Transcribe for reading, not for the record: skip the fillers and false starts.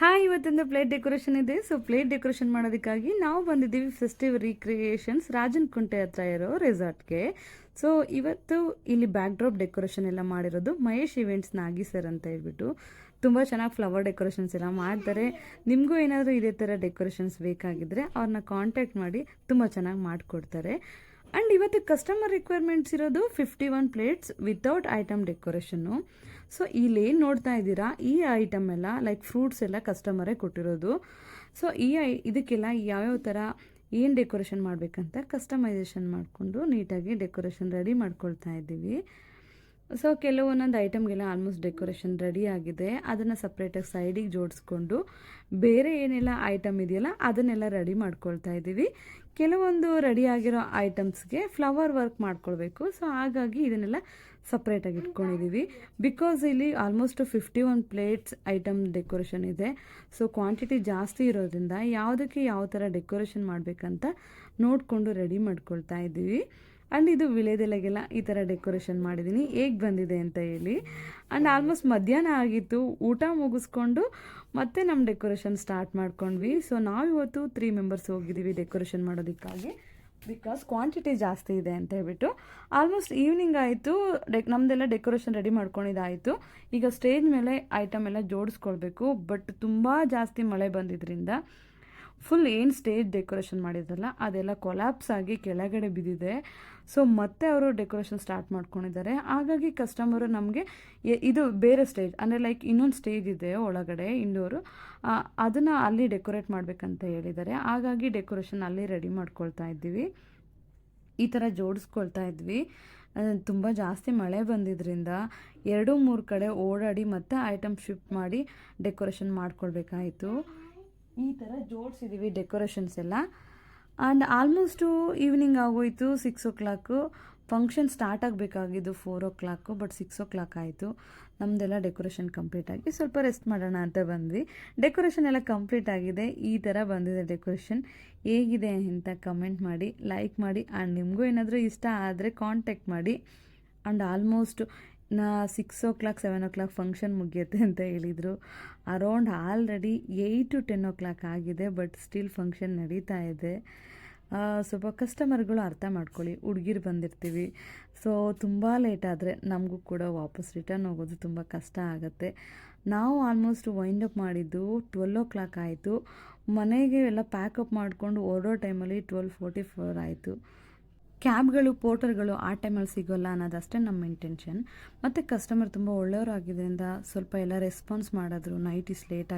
Hi, ಇವತ್ತೊಂದು plate decoration ಇದೆ. So plate decoration ಮಾಡೋದಕ್ಕಾಗಿ ನಾವು ಬಂದಿದ್ದೀವಿ ಫೆಸ್ಟಿವ್ ರೀಕ್ರಿಯೇಷನ್ಸ್ ರಾಜನಕುಂಟೆ ಹತ್ರ ಇರೋ ರೆಸಾರ್ಟ್ಗೆ. ಸೊ ಇವತ್ತು ಇಲ್ಲಿ ಬ್ಯಾಕ್ ಡ್ರಾಪ್ ಡೆಕೋರೇಷನ್ ಎಲ್ಲ ಮಾಡಿರೋದು ಮಹೇಶ್ ಇವೆಂಟ್ಸ್ ನಾಗಿ ಸರ್ ಅಂತ ಹೇಳ್ಬಿಟ್ಟು ತುಂಬ ಚೆನ್ನಾಗಿ ಫ್ಲವರ್ ಡೆಕೋರೇಷನ್ಸ್ ಎಲ್ಲ ಮಾಡ್ತಾರೆ. ನಿಮಗೂ ಏನಾದರೂ ಇದೇ ಥರ ಡೆಕೋರೇಷನ್ಸ್ ಬೇಕಾಗಿದ್ದರೆ ಅವ್ರನ್ನ ಕಾಂಟ್ಯಾಕ್ಟ್ ಮಾಡಿ ತುಂಬ ಚೆನ್ನಾಗಿ ಮಾಡಿಕೊಡ್ತಾರೆ. ಆ್ಯಂಡ್ ಇವತ್ತು ಕಸ್ಟಮರ್ ರಿಕ್ವೈರ್ಮೆಂಟ್ಸ್ ಇರೋದು 51 plates without item decoration. So ಇಲ್ಲೇನು ನೋಡ್ತಾ ಇದ್ದೀರಾ, ಈ ಐಟಮ್ ಎಲ್ಲ ಲೈಕ್ ಫ್ರೂಟ್ಸ್ ಎಲ್ಲ ಕಸ್ಟಮರೇ ಕೊಟ್ಟಿರೋದು. ಸೊ ಇದಕ್ಕೆಲ್ಲ ಯಾವ್ಯಾವ ಥರ ಏನು ಡೆಕೋರೇಷನ್ ಮಾಡಬೇಕಂತ ಕಸ್ಟಮೈಸೇಷನ್ ಮಾಡಿಕೊಂಡು ನೀಟಾಗಿ ಡೆಕೋರೇಷನ್ ರೆಡಿ ಮಾಡ್ಕೊಳ್ತಾ ಇದ್ದೀವಿ. ಸೊ ಕೆಲವೊಂದೊಂದು ಐಟಮ್ಗೆಲ್ಲ ಆಲ್ಮೋಸ್ಟ್ ಡೆಕೋರೇಷನ್ ರೆಡಿ ಆಗಿದೆ. ಅದನ್ನು ಸಪ್ರೇಟಾಗಿ ಸೈಡಿಗೆ ಜೋಡಿಸ್ಕೊಂಡು ಬೇರೆ ಏನೆಲ್ಲ ಐಟಮ್ ಇದೆಯಲ್ಲ ಅದನ್ನೆಲ್ಲ ರೆಡಿ ಮಾಡ್ಕೊಳ್ತಾ ಇದ್ದೀವಿ. ಕೆಲವೊಂದು ರೆಡಿ ಆಗಿರೋ ಐಟಮ್ಸ್ಗೆ ಫ್ಲವರ್ ವರ್ಕ್ ಮಾಡ್ಕೊಳ್ಬೇಕು. ಸೊ ಹಾಗಾಗಿ ಇದನ್ನೆಲ್ಲ ಸಪ್ರೇಟಾಗಿ ಇಟ್ಕೊಂಡಿದ್ದೀವಿ. ಬಿಕಾಸ್ ಇಲ್ಲಿ ಆಲ್ಮೋಸ್ಟ್ 51 ಪ್ಲೇಟ್ಸ್ ಐಟಮ್ ಡೆಕೋರೇಷನ್ ಇದೆ. ಸೊ ಕ್ವಾಂಟಿಟಿ ಜಾಸ್ತಿ ಇರೋದ್ರಿಂದ ಯಾವುದಕ್ಕೆ ಯಾವ ಥರ ಡೆಕೋರೇಷನ್ ಮಾಡಬೇಕಂತ ನೋಡಿಕೊಂಡು ರೆಡಿ ಮಾಡ್ಕೊಳ್ತಾ ಇದ್ದೀವಿ. ಆ್ಯಂಡ್ ಇದು ವಿಳೆದೆಲೆಗೆಲ್ಲ ಈ ಥರ ಡೆಕೋರೇಷನ್ ಮಾಡಿದ್ದೀನಿ, ಹೇಗೆ ಬಂದಿದೆ ಅಂತ ಹೇಳಿ. ಆ್ಯಂಡ್ ಆಲ್ಮೋಸ್ಟ್ ಮಧ್ಯಾಹ್ನ ಆಗಿತ್ತು, ಊಟ ಮುಗಿಸ್ಕೊಂಡು ಮತ್ತೆ ನಮ್ಮ ಡೆಕೋರೇಷನ್ ಸ್ಟಾರ್ಟ್ ಮಾಡ್ಕೊಂಡ್ವಿ. ಸೊ ನಾವಿವತ್ತು 3 ಮೆಂಬರ್ಸ್ ಹೋಗಿದ್ದೀವಿ ಡೆಕೋರೇಷನ್ ಮಾಡೋದಕ್ಕಾಗಿ, ಬಿಕಾಸ್ ಕ್ವಾಂಟಿಟಿ ಜಾಸ್ತಿ ಇದೆ ಅಂತ ಹೇಳ್ಬಿಟ್ಟು. ಆಲ್ಮೋಸ್ಟ್ ಈವ್ನಿಂಗ್ ಆಯಿತು, ನಮ್ಮದೆಲ್ಲ ಡೆಕೋರೇಷನ್ ರೆಡಿ ಮಾಡ್ಕೊಂಡಿದ್ದಾಯಿತು. ಈಗ ಸ್ಟೇಜ್ ಮೇಲೆ ಐಟಮ್ ಎಲ್ಲ ಜೋಡಿಸ್ಕೊಳ್ಬೇಕು. ಬಟ್ ತುಂಬ ಜಾಸ್ತಿ ಮಳೆ ಬಂದಿದ್ದರಿಂದ ಫುಲ್ ಏನು ಸ್ಟೇಜ್ ಡೆಕೋರೇಷನ್ ಮಾಡಿದ್ರಲ್ಲ ಅದೆಲ್ಲ ಕೊಲ್ಯಾಪ್ಸ್ ಆಗಿ ಕೆಳಗಡೆ ಬಿದ್ದಿದೆ. ಸೊ ಮತ್ತೆ ಅವರು ಡೆಕೋರೇಷನ್ ಸ್ಟಾರ್ಟ್ ಮಾಡ್ಕೊಂಡಿದ್ದಾರೆ. ಹಾಗಾಗಿ ಕಸ್ಟಮರು ನಮಗೆ ಇದು ಬೇರೆ ಸ್ಟೇಜ್ ಅಂದರೆ ಲೈಕ್ ಇನ್ನೊಂದು ಸ್ಟೇಜ್ ಇದೆ ಒಳಗಡೆ ಇಂಡೋರು, ಅದನ್ನು ಅಲ್ಲಿ ಡೆಕೋರೇಟ್ ಮಾಡಬೇಕಂತ ಹೇಳಿದ್ದಾರೆ. ಹಾಗಾಗಿ ಡೆಕೋರೇಷನ್ ಅಲ್ಲಿ ರೆಡಿ ಮಾಡ್ಕೊಳ್ತಾ ಇದ್ದೀವಿ. ಈ ಥರ ಜೋಡಿಸ್ಕೊಳ್ತಾ ಇದ್ವಿ. ತುಂಬ ಜಾಸ್ತಿ ಮಳೆ ಬಂದಿದ್ದರಿಂದ 2-3 ಕಡೆ ಓಡಾಡಿ ಮತ್ತೆ ಐಟಮ್ ಶಿಫ್ಟ್ ಮಾಡಿ ಡೆಕೋರೇಷನ್ ಮಾಡ್ಕೊಳ್ಬೇಕಾಯಿತು. ಈ ಥರ ಜೋಡಿಸಿದ್ದೀವಿ ಡೆಕೋರೇಷನ್ಸ್ ಎಲ್ಲ. ಆ್ಯಂಡ್ ಆಲ್ಮೋಸ್ಟು ಈವ್ನಿಂಗ್ ಆಗೋಯಿತು. 6 o'clock function start ಆಗಬೇಕಾಗಿದ್ದು 4 o'clock, but 6 o'clock ಆಯಿತು. ನಮ್ಮದೆಲ್ಲ ಡೆಕೋರೇಷನ್ ಕಂಪ್ಲೀಟ್ ಆಗಿ ಸ್ವಲ್ಪ ರೆಸ್ಟ್ ಮಾಡೋಣ ಅಂತ ಬಂದ್ವಿ. ಡೆಕೋರೇಷನ್ ಎಲ್ಲ ಕಂಪ್ಲೀಟ್ ಆಗಿದೆ. ಈ ಥರ ಬಂದಿದೆ ಡೆಕೋರೇಷನ್. ಹೇಗಿದೆ ಅಂತ ಕಮೆಂಟ್ ಮಾಡಿ, ಲೈಕ್ ಮಾಡಿ. ಆ್ಯಂಡ್ ನಿಮಗೂ ಏನಾದರೂ ಇಷ್ಟ ಆದರೆ ಕಾಂಟ್ಯಾಕ್ಟ್ ಮಾಡಿ. And almost 6 o'clock 7 o'clock function ಮುಗಿಯುತ್ತೆ ಅಂತ ಹೇಳಿದರು. ಅರೌಂಡ್ ಆಲ್ರೆಡಿ 8 to 10 o'clock ಆಗಿದೆ, ಬಟ್ ಸ್ಟಿಲ್ ಫಂಕ್ಷನ್ ನಡೀತಾ ಇದೆ. ಸ್ವಲ್ಪ ಕಸ್ಟಮರ್ಗಳು ಅರ್ಥ ಮಾಡ್ಕೊಳ್ಳಿ, ಹುಡುಗಿರು ಬಂದಿರ್ತೀವಿ. ಸೊ ತುಂಬ ಲೇಟ್ ಆದರೆ ನಮಗೂ ಕೂಡ ವಾಪಸ್ ರಿಟರ್ನ್ ಹೋಗೋದು ತುಂಬ ಕಷ್ಟ ಆಗುತ್ತೆ. ನಾವು ಆಲ್ಮೋಸ್ಟ್ ವೈಂಡ್ ಅಪ್ ಮಾಡಿದ್ದು 12 o'clock ಆಯಿತು. ಮನೆಗೆ ಎಲ್ಲ ಪ್ಯಾಕಪ್ ಮಾಡಿಕೊಂಡು ಹೊರಡೋ ಟೈಮಲ್ಲಿ 12:44 ಆಯಿತು. ಕ್ಯಾಬ್ಗಳು, ಪೋರ್ಟರ್ಗಳು ಆ ಟೈಮಲ್ಲಿ ಸಿಗೋಲ್ಲ ಅನ್ನೋದಷ್ಟೇ ನಮ್ಮ ಇಂಟೆನ್ಷನ್. ಮತ್ತು ಕಸ್ಟಮರ್ ತುಂಬ ಒಳ್ಳೆಯವರು ಆಗಿದ್ದರಿಂದ ಸ್ವಲ್ಪ ಎಲ್ಲ ರೆಸ್ಪಾನ್ಸ್ ಮಾಡಿದ್ರು. ನೈಟ್ ಇಸ್ ಲೇಟ್ ಆಗಿ